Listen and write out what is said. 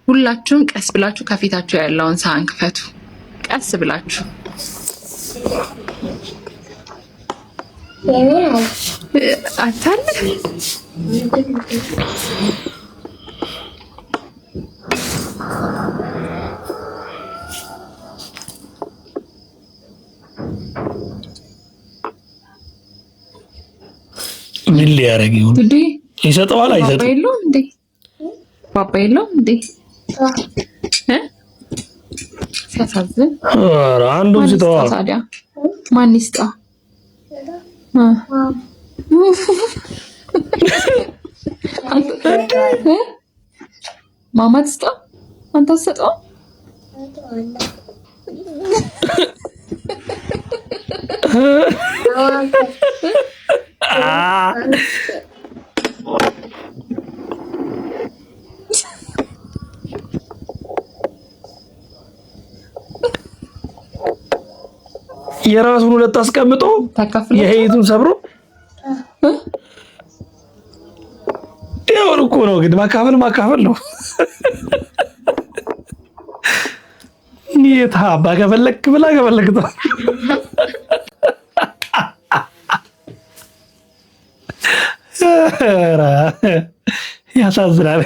ሁላችሁም ቀስ ብላችሁ ከፊታችሁ ያለውን ሳህን ክፈቱ። ቀስ ብላችሁ አታለ ምን ሊያረግ ይሁን? ይሰጠዋል አይሰጥም? ፓፓ የለውም እንዴ? ሲያሳዝን። ኧረ አንዱን ስጠዋ። ታዲያ ማን ይስጠው? ማማ ትስጠው? አንተ አትሰጠውም? የራሱን ሁለት አስቀምጦ የሄይቱን ሰብሮ ያው እኮ ነው። ግን ማካፈል ነው። የታ ባከፈለክ ብላ ከፈለክ ተው። ያሳዝናል።